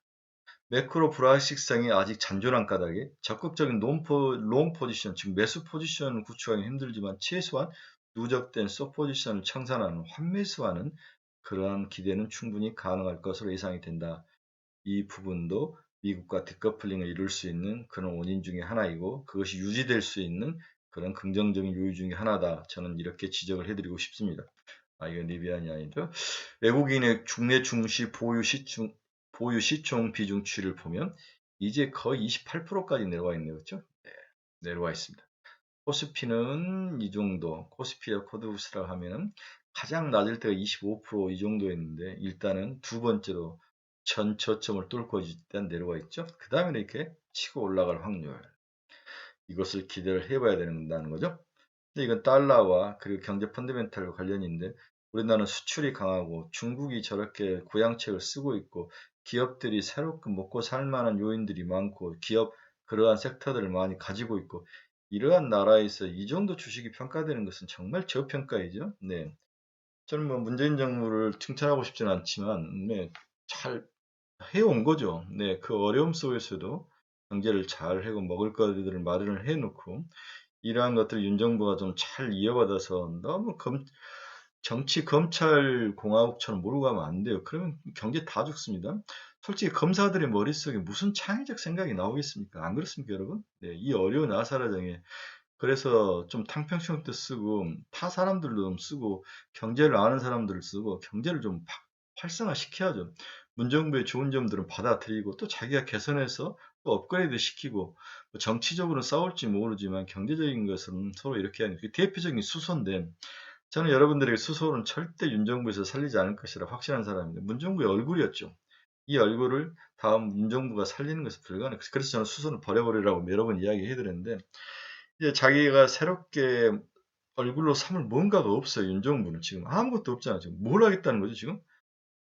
매크로 불확실성이 아직 잔존한 까닭에 적극적인 롱 포지션, 즉 매수 포지션을 구축하기 힘들지만 최소한 누적된 숏 포지션을 청산하는 환매수하는 그러한 기대는 충분히 가능할 것으로 예상이 된다. 이 부분도 미국과 디커플링을 이룰 수 있는 그런 원인 중에 하나이고 그것이 유지될 수 있는 그런 긍정적인 요인 중에 하나다. 저는 이렇게 지적을 해드리고 싶습니다. 이건 리비안이 아니죠. 외국인의 국내 증시 보유 시총 비중치를 보면 이제 거의 28%까지 내려와 있네요. 그렇죠? 네, 내려와 있습니다. 코스피는 이 정도, 코스피와 코드부스라고 하면 가장 낮을 때가 25%이 정도였는데 일단은 두 번째로 전 저점을 뚫고 일단 내려와 있죠. 그 다음에 이렇게 치고 올라갈 확률. 이것을 기대를 해봐야 된다는 거죠. 근데 이건 달러와 그리고 경제 펀더멘탈과 관련이 있는데 우리나라는 수출이 강하고 중국이 저렇게 구양책을 쓰고 있고 기업들이 새롭게 먹고 살 만한 요인들이 많고 기업 그러한 섹터들을 많이 가지고 있고 이러한 나라에서 이 정도 주식이 평가되는 것은 정말 저평가이죠. 네. 저는 뭐 문재인 정부를 칭찬하고 싶지는 않지만 네, 잘 해온 거죠. 네, 그 어려움 속에서도 경제를 잘 해고 먹을 거리들을 마련을 해놓고 이러한 것들을 윤 정부가 좀 잘 이어받아서 너무 정치 검찰 공화국처럼 몰고 가면 안 돼요. 그러면 경제 다 죽습니다. 솔직히 검사들의 머릿속에 무슨 창의적 생각이 나오겠습니까? 안 그렇습니까, 여러분? 네, 이 어려운 아사라장에 그래서 좀 탕평성도 쓰고 타 사람들도 좀 쓰고 경제를 아는 사람들을 쓰고 경제를 좀 활성화시켜야죠. 문정부의 좋은 점들은 받아들이고 또 자기가 개선해서 또 업그레이드 시키고 뭐 정치적으로 싸울지 모르지만 경제적인 것은 서로 이렇게 하는 그 대표적인 수소인데 저는 여러분들에게 수소는 절대 윤정부에서 살리지 않을 것이라 확신한 사람입니다. 문정부의 얼굴이었죠. 이 얼굴을 다음 윤정부가 살리는 것은 불가능해요. 그래서 저는 수소는 버려버리라고 여러 번 이야기해드렸는데 이제 자기가 새롭게 얼굴로 삼을 뭔가가 없어요. 윤정부는 지금 아무것도 없잖아요. 지금 뭘 하겠다는 거죠, 지금?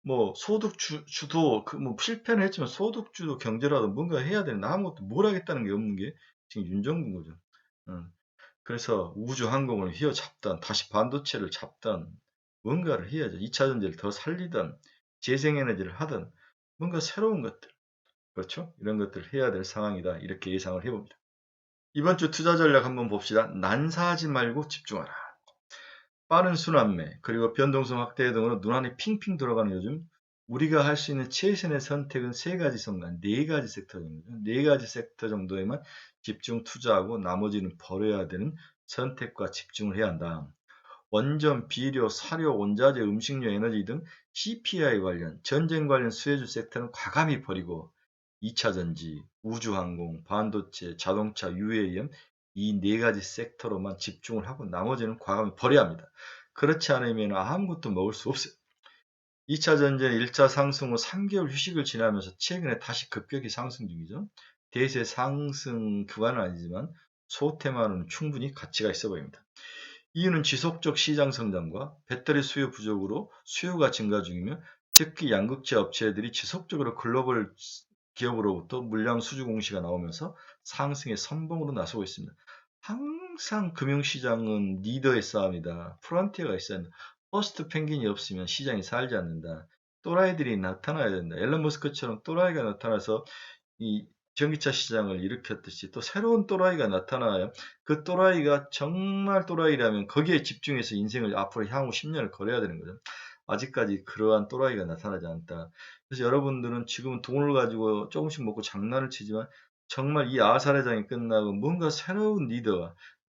뭐 소득주도 그 뭐 실패는 했지만 소득주도 경제라도 뭔가 해야 되는데 아무것도 뭘 하겠다는 게 없는 게 지금 윤정부인 거죠. 음. 그래서 우주 항공을 휘어잡던 다시 반도체를 잡던 뭔가를 해야죠. 2차 전지를 더 살리던 재생에너지를 하던 뭔가 새로운 것들 그렇죠? 이런 것들을 해야 될 상황이다. 이렇게 예상을 해봅니다. 이번 주 투자 전략 한번 봅시다. 난사하지 말고 집중하라. 빠른 순환매, 그리고 변동성 확대 등으로 눈안에 핑핑 돌아가는 요즘 우리가 할 수 있는 최선의 선택은 세 가지 성간, 네 가지 섹터 정도, 네 가지 섹터 정도에만 집중 투자하고 나머지는 버려야 되는 선택과 집중을 해야 한다. 원전, 비료, 사료, 원자재, 음식료, 에너지 등 CPI 관련, 전쟁 관련 수혜주 섹터는 과감히 버리고 2차 전지, 우주항공, 반도체, 자동차, UAM 이 네 가지 섹터로만 집중을 하고 나머지는 과감히 버려야 합니다. 그렇지 않으면 아무것도 먹을 수 없어요. 2차 전지는 1차 상승 후 3개월 휴식을 지나면서 최근에 다시 급격히 상승 중이죠. 대세 상승 구간은 아니지만 소테마는 충분히 가치가 있어 보입니다. 이유는 지속적 시장 성장과 배터리 수요 부족으로 수요가 증가 중이며 특히 양극재 업체들이 지속적으로 글로벌 기업으로부터 물량 수주 공시가 나오면서 상승의 선봉으로 나서고 있습니다. 항상 금융시장은 리더의 싸움이다. 프론티어가 있어야 한다. 퍼스트 펭귄이 없으면 시장이 살지 않는다. 또라이들이 나타나야 된다. 앨런 머스크처럼 또라이가 나타나서 이 전기차 시장을 일으켰듯이 또 새로운 또라이가 나타나요. 그 또라이가 정말 또라이라면 거기에 집중해서 인생을 앞으로 향후 10년을 걸어야 되는 거죠. 아직까지 그러한 또라이가 나타나지 않았다. 그래서 여러분들은 지금 돈을 가지고 조금씩 먹고 장난을 치지만 정말 이 아사레장이 끝나고 뭔가 새로운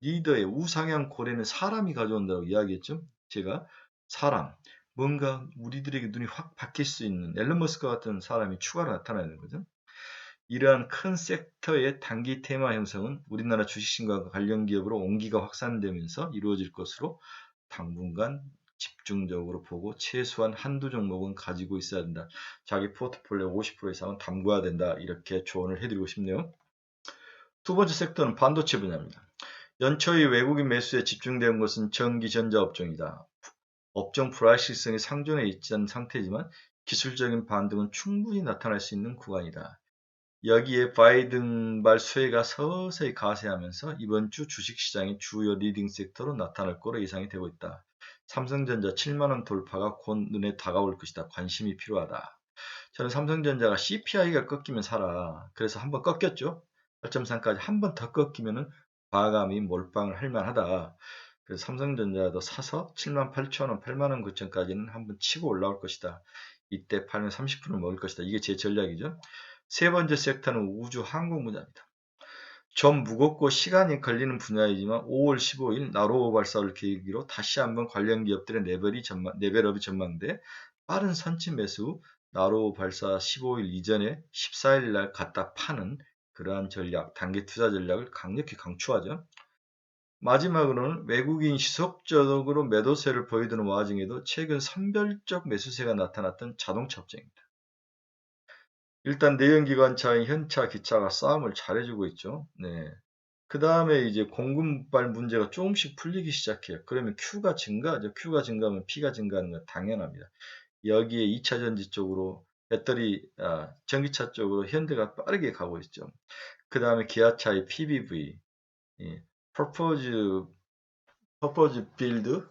리더의 우상향 고래는 사람이 가져온다고 이야기했죠. 제가 사람, 뭔가 우리들에게 눈이 확 바뀔 수 있는 앨런 머스크 같은 사람이 추가로 나타나야 되는 거죠. 이러한 큰 섹터의 단기 테마 형성은 우리나라 주식시장과 관련 기업으로 온기가 확산되면서 이루어질 것으로 당분간 집중적으로 보고 최소한 한두 종목은 가지고 있어야 된다. 자기 포트폴리오 50% 이상은 담궈야 된다. 이렇게 조언을 해드리고 싶네요. 두 번째 섹터는 반도체 분야입니다. 연초의 외국인 매수에 집중된 것은 전기 전자 업종이다. 업종 불확실성이 상존해 있는 상태지만 기술적인 반등은 충분히 나타날 수 있는 구간이다. 여기에 바이든발 수혜가 서서히 가세하면서 이번 주 주식시장의 주요 리딩 섹터로 나타날 거로 예상이 되고 있다. 삼성전자 7만원 돌파가 곧 눈에 다가올 것이다. 관심이 필요하다. 저는 삼성전자가 CPI가 꺾이면 사라. 그래서 한번 꺾였죠. 8.3까지 한 번 더 꺾이면은 과감히 몰빵을 할 만하다. 그래서 삼성전자도 사서 78,000원, 8만원 고점까지는 한번 치고 올라올 것이다. 이때 팔면 30%를 먹을 것이다. 이게 제 전략이죠. 세 번째 섹터는 우주 항공 분야입니다. 좀 무겁고 시간이 걸리는 분야이지만 5월 15일 나로호 발사를 계기로 다시 한번 관련 기업들의 레벨업이 전망돼 빠른 선취 매수 나로호 발사 15일 이전에 14일 날 갖다 파는 그러한 전략, 단기 투자 전략을 강력히 강추하죠. 마지막으로는 외국인 지속적으로 매도세를 보이드는 와중에도 최근 선별적 매수세가 나타났던 자동차 업종입니다. 일단 내연기관차인 현차, 기차가 싸움을 잘해주고 있죠. 네. 그 다음에 이제 공급발 문제가 조금씩 풀리기 시작해요. 그러면 Q가 증가하죠. Q가 증가하면 P가 증가하는 건 당연합니다. 여기에 2차 전지 쪽으로 전기차 쪽으로 현대가 빠르게 가고 있죠. 그 다음에 기아차의 PBV, 예, Purpose 빌드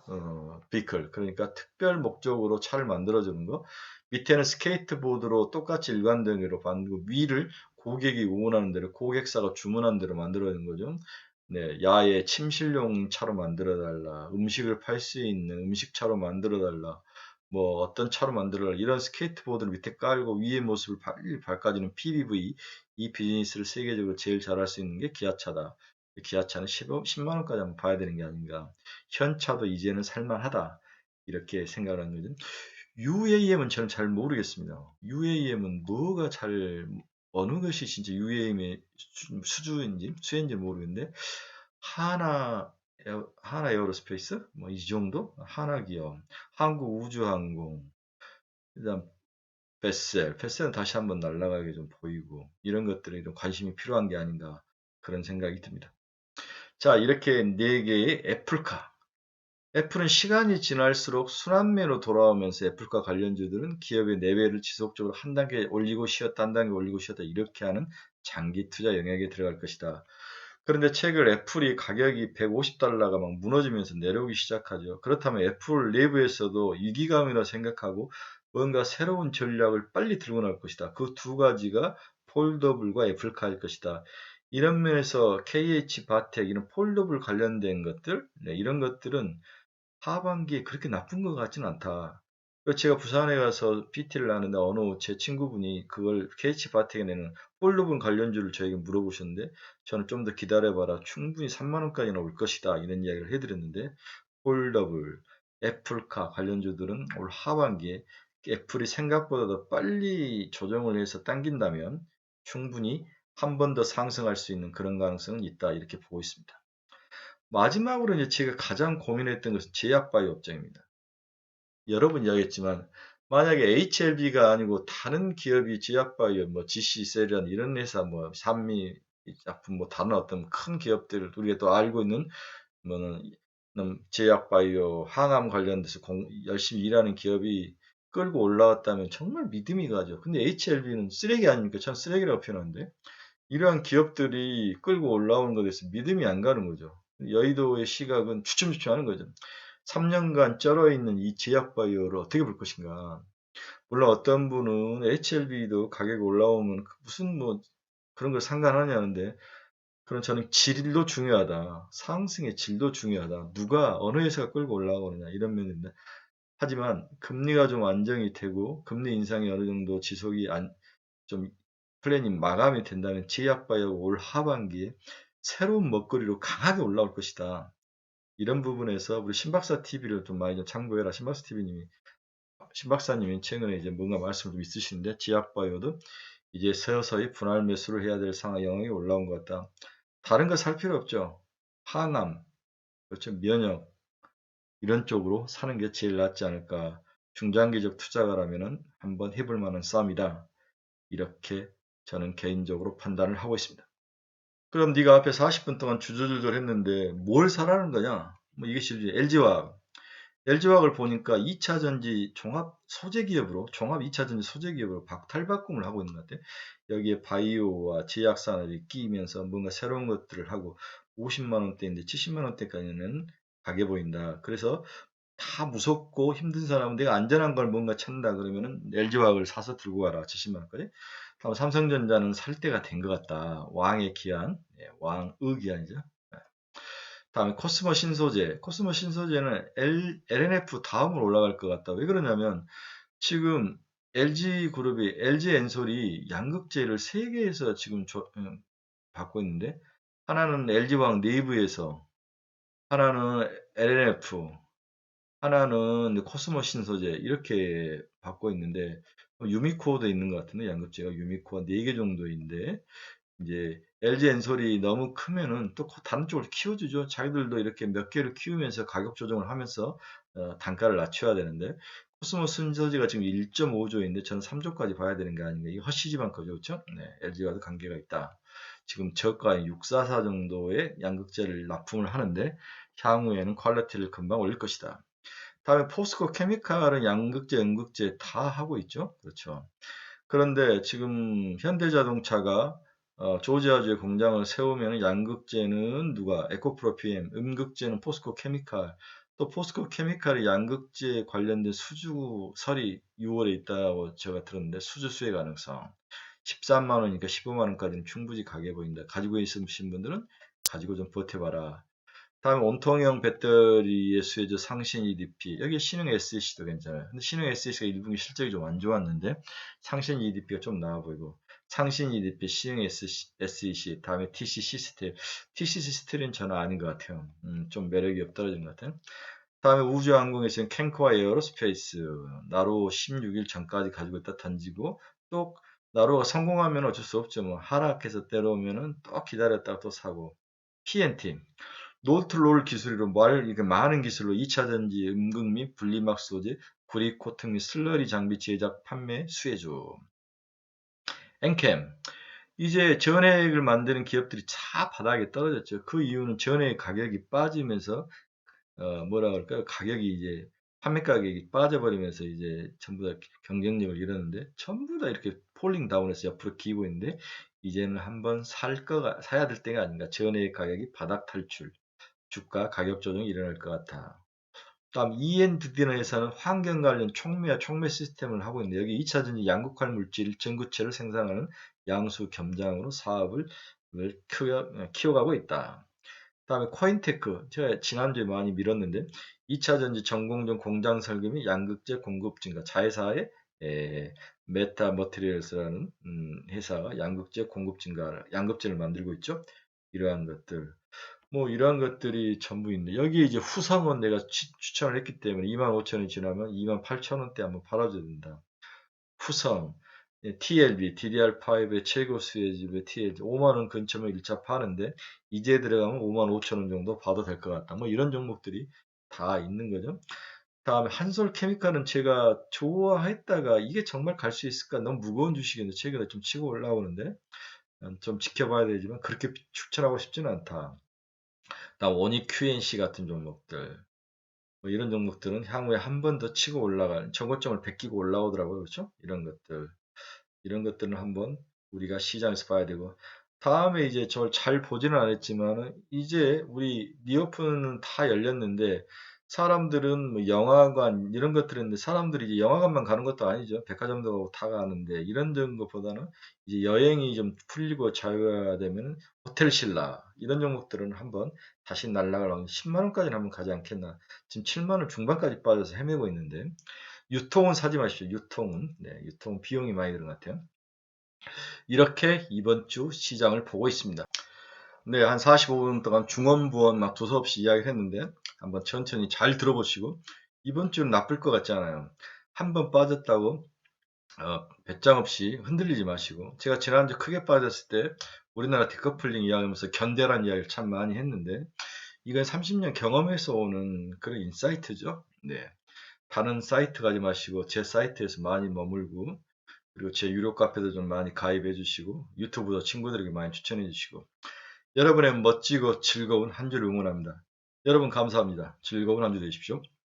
비클, 그러니까 특별 목적으로 차를 만들어주는 거. 밑에는 스케이트보드로 똑같이 일관되기로 만들고 위를 고객이 원하는 대로 고객사가 주문한 대로 만들어낸 거죠. 네, 야외 침실용 차로 만들어 달라, 음식을 팔 수 있는 음식차로 만들어 달라, 뭐 어떤 차로 만들어 달라, 이런 스케이트보드를 밑에 깔고 위의 모습을 밝아지는 PBV. 이 비즈니스를 세계적으로 제일 잘할 수 있는 게 기아차다. 기아차는 10만 원까지 한번 봐야 되는 게 아닌가. 현차도 이제는 살만하다. 이렇게 생각을 하는 거죠. UAM은 저는 잘 모르겠습니다. UAM은 어느 것이 진짜 UAM의 수인지 모르겠는데, 하나 에어로스페이스? 뭐 이 정도? 하나기업, 한국우주항공, 그다음 베셀은 다시 한번 날아가게 좀 보이고, 이런 것들에 좀 관심이 필요한 게 아닌가, 그런 생각이 듭니다. 자, 이렇게 4개의 애플카. 애플은 시간이 지날수록 순환매로 돌아오면서 애플과 관련주들은 기업의 내외를 지속적으로 한 단계 올리고 쉬었다, 한 단계 올리고 쉬었다, 이렇게 하는 장기 투자 영역에 들어갈 것이다. 그런데 최근 애플이 가격이 150달러가 막 무너지면서 내려오기 시작하죠. 그렇다면 애플 내부에서도 위기감이라 생각하고 뭔가 새로운 전략을 빨리 들고 나올 것이다. 그 두 가지가 폴더블과 애플카일 것이다. 이런 면에서 KH 바텍, 이런 폴더블 관련된 것들, 네, 이런 것들은 하반기에 그렇게 나쁜 것 같지는 않다. 제가 부산에 가서 PT를 하는데 어느 제 친구분이 그걸 KH바텍에 내는 폴더블 관련주를 저에게 물어보셨는데, 저는 좀 더 기다려봐라, 충분히 3만 원까지는 올 것이다, 이런 이야기를 해드렸는데, 폴더블, 애플카 관련주들은 올 하반기에 애플이 생각보다 더 빨리 조정을 해서 당긴다면 충분히 한 번 더 상승할 수 있는 그런 가능성은 있다, 이렇게 보고 있습니다. 마지막으로 이제 제가 가장 고민했던 것은 제약바이오 업종입니다. 여러 번 이야기했지만 만약에 HLB가 아니고 다른 기업이 제약바이오, 뭐 GC셀이란 이런 회사, 뭐 산미 작품, 뭐 다른 어떤 큰 기업들을 우리가 또 알고 있는 뭐는 제약바이오, 항암 관련돼서 열심히 일하는 기업이 끌고 올라왔다면 정말 믿음이 가죠. 근데 HLB는 쓰레기 아닙니까? 참 쓰레기라고 표현하는데, 이러한 기업들이 끌고 올라오는 것에 대해서 믿음이 안 가는 거죠. 여의도의 시각은 주춤주춤하는 거죠. 3년간 쩔어있는 이 제약바이오를 어떻게 볼 것인가. 물론 어떤 분은 HLB도 가격이 올라오면 무슨 뭐 그런 걸 상관하냐는데, 그럼 저는 질도 중요하다. 상승의 질도 중요하다. 누가 어느 회사가 끌고 올라오느냐 이런 면인데, 하지만 금리가 좀 안정이 되고 금리 인상이 어느 정도 지속이 좀 플랜이 마감이 된다면 제약바이오가 올 하반기에 새로운 먹거리로 강하게 올라올 것이다. 이런 부분에서 우리 신박사 TV를 좀 많이 좀 참고해라. 신박사님이 최근에 이제 뭔가 말씀을 좀 있으시는데, 제약바이오도 이제 서서히 분할 매수를 해야 될 상황 영역이 올라온 것 같다. 다른 거 살 필요 없죠. 항암, 그렇죠. 면역, 이런 쪽으로 사는 게 제일 낫지 않을까. 중장기적 투자가라면은 한번 해볼 만한 싸움이다. 이렇게 저는 개인적으로 판단을 하고 있습니다. 그럼 네가 앞에 40분 동안 주저주절 했는데 뭘 사라는 거냐? 뭐 이게 실제 LG화학을 보니까 2차전지 종합 소재기업으로, 종합 2차전지 소재기업으로 탈바꿈을 하고 있는 것 같아요. 여기에 바이오와 제약산업이 끼면서 뭔가 새로운 것들을 하고 50만 원대인데 70만 원대까지는 가게 보인다. 그래서 다 무섭고 힘든 사람은 내가 안전한 걸 뭔가 찾는다 그러면은 LG화학을 사서 들고 가라. 70만 원까지. 다음 삼성전자는 살 때가 된 것 같다. 왕의 기한, 왕의 기한이죠. 다음에 코스모 신소재. 코스모 신소재는 LNF 다음으로 올라갈 것 같다. 왜 그러냐면 지금 LG그룹이 LG엔솔이 양극재를 3개에서 지금 받고 있는데, 하나는 LG화학 내부에서, 하나는 LNF, 하나는 코스모 신소재 이렇게 받고 있는데, 유미코어도 있는 것 같은데, 양극재가 유미코어 4개 정도인데, 이제 LG 엔솔이 너무 크면은 또 다른 쪽으로 키워주죠. 자기들도 이렇게 몇 개를 키우면서 가격 조정을 하면서 단가를 낮춰야 되는데, 코스모 신소재가 지금 1.5조인데 저는 3조까지 봐야 되는 게 아닌가. 이게 허시지만 거죠, 그렇죠? 네, LG와도 관계가 있다. 지금 저가 644 정도의 양극재를 납품을 하는데 향후에는 퀄리티를 금방 올릴 것이다. 다음에 포스코 케미칼은 양극재, 음극재 다 하고 있죠. 그렇죠. 그런데 지금 현대자동차가 조지아주에 공장을 세우면 양극재는 누가? 에코프로피엠, 음극재는 포스코 케미칼. 또 포스코 케미칼이 양극재 관련된 수주설이 6월에 있다고 제가 들었는데, 수주 수혜 가능성 13만 원이니까 15만 원까지는 충분히 가게 보인다. 가지고 있으신 분들은 가지고 좀 버텨봐라. 다음에 온통형 배터리의 수혜주 상신 EDP. 여기 신흥 SEC도 괜찮아요. 근데 신흥 SEC가 1분기 실적이 좀 안 좋았는데 상신 EDP가 좀 나아 보이고, 상신 EDP, 신흥 SEC, 다음에 TC 시스텔. TC 시스텔은 저는 아닌 것 같아요. 좀 매력이 떨어진 것 같아요. 다음에 우주항공에서는 캔코와 에어로스페이스. 나로 16일 전까지 가지고 있다 던지고, 또 나로가 성공하면 어쩔 수 없죠. 뭐 하락해서 때려오면은 또 기다렸다가 또 사고. PNT. 노트롤 기술로 이렇게 많은 기술로 2차전지 음극 및 분리막 소재, 구리 코팅 및 슬러리 장비 제작 판매 수혜주. 엔캠. 이제 전해액을 만드는 기업들이 차 바닥에 떨어졌죠. 그 이유는 전해액 가격이 빠지면서 뭐라 그럴까요? 가격이 이제 판매 가격이 빠져버리면서 이제 전부 다 경쟁력을 잃었는데, 전부 다 이렇게 폴링 다운해서 옆으로 기고 있는데, 이제는 한번 사야 될 때가 아닌가. 전해액 가격이 바닥 탈출. 주가 가격 조정이 일어날 것 같아. 다음 ENVD에서는 환경 관련 촉매와 촉매 시스템을 하고 있는데, 여기 2차전지 양극화 물질 전구체를 생산하는 양수 겸장으로 사업을 키워가고 있다. 다음에 코인테크, 제가 지난주에 많이 밀었는데 2차전지 전공정 공장 설계 및 양극재 공급 증가, 자회사의 메타 머티리얼스라는 회사가 양극재 공급 증가, 양극재를 만들고 있죠. 이러한 것들. 뭐 이러한 것들이 전부 있는데, 여기 이제 후성은 내가 추천을 했기 때문에 25,000원이 지나면 28,000원대 한번 팔아줘야 된다. 후성, TLB, DDR5의 최고 수혜집의 TLB 5만원 근처면 1차 파는데, 이제 들어가면 55,000원 정도 봐도 될 것 같다. 뭐 이런 종목들이 다 있는 거죠. 다음에 한솔케미칼은 제가 좋아했다가 이게 정말 갈 수 있을까? 너무 무거운 주식인데 최근에 좀 치고 올라오는데 좀 지켜봐야 되지만 그렇게 추천하고 싶지는 않다. 다음 원익 QNC 같은 종목들, 뭐 이런 종목들은 향후에 한 번 더 치고 올라갈 정고점을 베끼고 올라오더라고요. 그렇죠? 이런 것들은 한번 우리가 시장에서 봐야 되고, 다음에 이제 저를 잘 보지는 않았지만 이제 우리 리오프는 다 열렸는데 사람들은 뭐 영화관 이런 것들인데 사람들이 이제 영화관만 가는 것도 아니죠. 백화점도 가고 다 가는데 이런 것보다는 이제 여행이 좀 풀리고 자유가 되면 호텔 신라 이런 종목들은 한번 다시 날라갈 확률 10만 원까지는 한번 가지 않겠나. 지금 7만 원 중반까지 빠져서 헤매고 있는데 유통은 사지 마십시오. 유통은 유통 비용이 많이 드는 것 같아요. 이렇게 이번 주 시장을 보고 있습니다. 네, 한 45분 동안 중원부원 막 두서없이 이야기를 했는데 한번 천천히 잘 들어보시고 이번 주는 나쁠 것 같지 않아요. 한번 빠졌다고 배짱 없이 흔들리지 마시고 제가 지난주 크게 빠졌을 때 우리나라 디커플링 이야기하면서 견뎌란 이야기를 참 많이 했는데 이건 30년 경험에서 오는 그런 인사이트죠. 네, 다른 사이트 가지 마시고 제 사이트에서 많이 머물고 그리고 제 유료 카페도 좀 많이 가입해 주시고 유튜브도 친구들에게 많이 추천해 주시고 여러분의 멋지고 즐거운 한 주를 응원합니다. 여러분 감사합니다. 즐거운 한 주 되십시오.